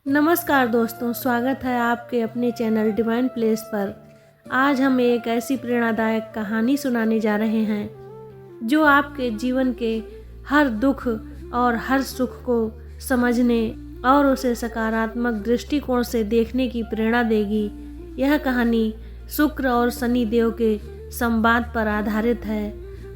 नमस्कार दोस्तों, स्वागत है आपके अपने चैनल डिवाइन प्लेस पर। आज हम एक ऐसी प्रेरणादायक कहानी सुनाने जा रहे हैं जो आपके जीवन के हर दुख और हर सुख को समझने और उसे सकारात्मक दृष्टिकोण से देखने की प्रेरणा देगी। यह कहानी शुक्र और शनि देव के संवाद पर आधारित है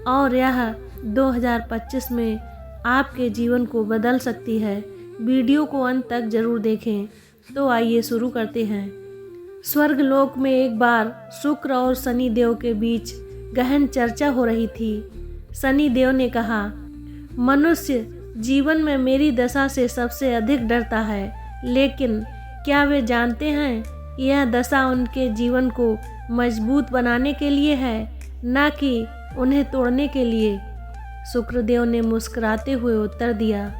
और यह 2025 में आपके जीवन को बदल सकती है। वीडियो को अंत तक जरूर देखें। तो आइए शुरू करते हैं। स्वर्गलोक में एक बार शुक्र और शनि देव के बीच गहन चर्चा हो रही थी। शनि देव ने कहा, मनुष्य जीवन में मेरी दशा से सबसे अधिक डरता है, लेकिन क्या वे जानते हैं यह दशा उनके जीवन को मजबूत बनाने के लिए है, न कि उन्हें तोड़ने के लिए। शुक्रदेव ने मुस्कुराते हुए उत्तर दिया,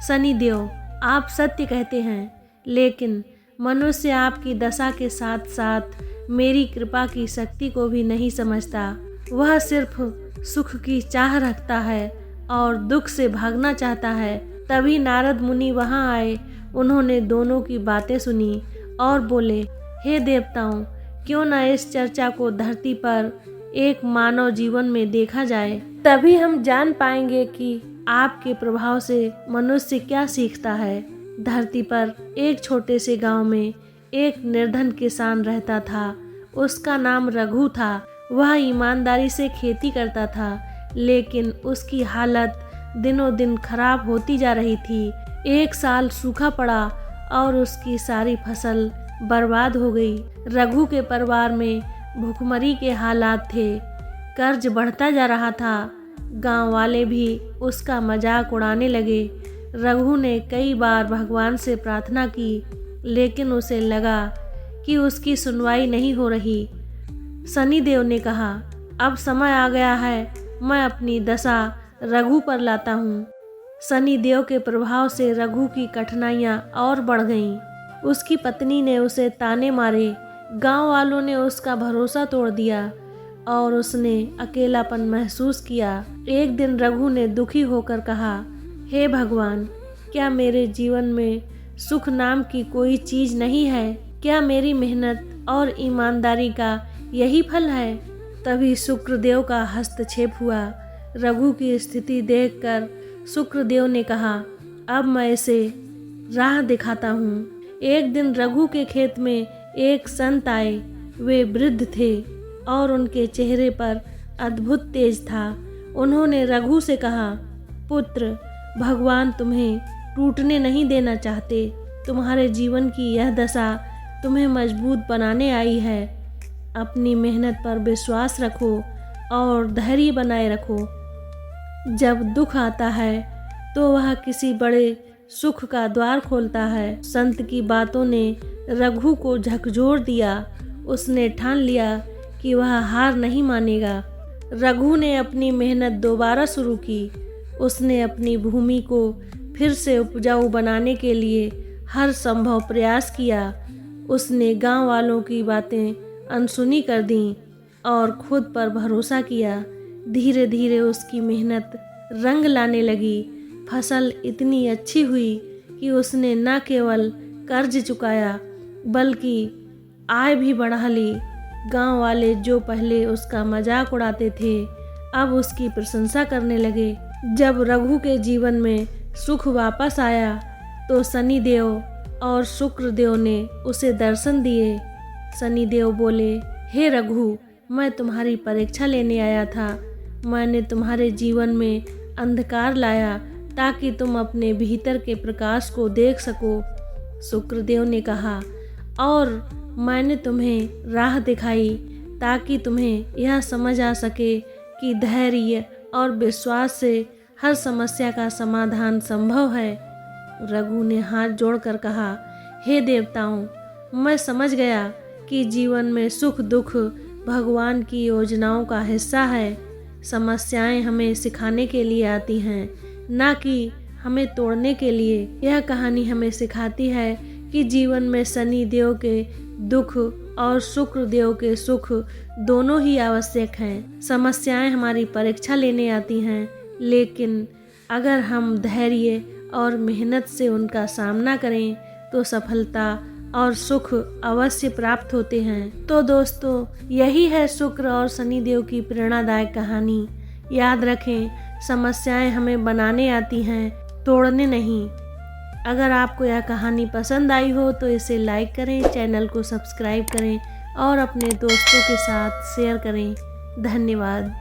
शनिदेव, आप सत्य कहते हैं, लेकिन मनुष्य आपकी दशा के साथ साथ मेरी कृपा की शक्ति को भी नहीं समझता। वह सिर्फ सुख की चाह रखता है और दुख से भागना चाहता है। तभी नारद मुनि वहां आए। उन्होंने दोनों की बातें सुनी और बोले, हे देवताओं, क्यों न इस चर्चा को धरती पर एक मानव जीवन में देखा जाए। तभी हम जान पाएंगे कि आपके प्रभाव से मनुष्य क्या सीखता है। धरती पर एक छोटे से गांव में एक निर्धन किसान रहता था। उसका नाम रघु था। वह ईमानदारी से खेती करता था, लेकिन उसकी हालत दिनों दिन खराब होती जा रही थी। एक साल सूखा पड़ा और उसकी सारी फसल बर्बाद हो गई। रघु के परिवार में भूखमरी के हालात थे। कर्ज बढ़ता जा रहा था। गांव वाले भी उसका मजाक उड़ाने लगे। रघु ने कई बार भगवान से प्रार्थना की, लेकिन उसे लगा कि उसकी सुनवाई नहीं हो रही। शनिदेव ने कहा, अब समय आ गया है, मैं अपनी दशा रघु पर लाता हूँ। शनिदेव के प्रभाव से रघु की कठिनाइयाँ और बढ़ गईं। उसकी पत्नी ने उसे ताने मारे। गांव वालों ने उसका भरोसा तोड़ दिया और उसने अकेलापन महसूस किया। एक दिन रघु ने दुखी होकर कहा, हे भगवान, क्या मेरे जीवन में सुख नाम की कोई चीज नहीं है? क्या मेरी मेहनत और ईमानदारी का यही फल है? तभी शुक्रदेव का हस्तक्षेप हुआ। रघु की स्थिति देखकर शुक्रदेव ने कहा, अब मैं इसे राह दिखाता हूँ। एक दिन रघु के खेत में एक संत आए। वे वृद्ध थे और उनके चेहरे पर अद्भुत तेज था। उन्होंने रघु से कहा, पुत्र, भगवान तुम्हें टूटने नहीं देना चाहते। तुम्हारे जीवन की यह दशा तुम्हें मजबूत बनाने आई है। अपनी मेहनत पर विश्वास रखो और धैर्य बनाए रखो। जब दुख आता है तो वह किसी बड़े सुख का द्वार खोलता है। संत की बातों ने रघु को झकझोर दिया। उसने ठान लिया कि वह हार नहीं मानेगा। रघु ने अपनी मेहनत दोबारा शुरू की। उसने अपनी भूमि को फिर से उपजाऊ बनाने के लिए हर संभव प्रयास किया। उसने गांव वालों की बातें अनसुनी कर दीं और खुद पर भरोसा किया। धीरे धीरे उसकी मेहनत रंग लाने लगी। फसल इतनी अच्छी हुई कि उसने न केवल कर्ज चुकाया, बल्कि आय भी बढ़ा ली। गांव वाले जो पहले उसका मजाक उड़ाते थे, अब उसकी प्रशंसा करने लगे। जब रघु के जीवन में सुख वापस आया तो शनिदेव और शुक्रदेव ने उसे दर्शन दिए। शनिदेव बोले, हे रघु, मैं तुम्हारी परीक्षा लेने आया था। मैंने तुम्हारे जीवन में अंधकार लाया ताकि तुम अपने भीतर के प्रकाश को देख सको। शुक्रदेव ने कहा, और मैंने तुम्हें राह दिखाई ताकि तुम्हें यह समझ आ सके कि धैर्य और विश्वास से हर समस्या का समाधान संभव है। रघु ने हाथ जोड़कर कहा, हे देवताओं, मैं समझ गया कि जीवन में सुख दुख भगवान की योजनाओं का हिस्सा है। समस्याएं हमें सिखाने के लिए आती हैं, न कि हमें तोड़ने के लिए। यह कहानी हमें सिखाती है कि जीवन में शनि देव के दुख और शुक्र देव के सुख दोनों ही आवश्यक हैं। समस्याएं हमारी परीक्षा लेने आती हैं, लेकिन अगर हम धैर्य और मेहनत से उनका सामना करें तो सफलता और सुख अवश्य प्राप्त होते हैं। तो दोस्तों, यही है शुक्र और शनिदेव की प्रेरणादायक कहानी। याद रखें, समस्याएं हमें बनाने आती हैं, तोड़ने नहीं। अगर आपको यह कहानी पसंद आई हो तो इसे लाइक करें, चैनल को सब्सक्राइब करें और अपने दोस्तों के साथ शेयर करें। धन्यवाद।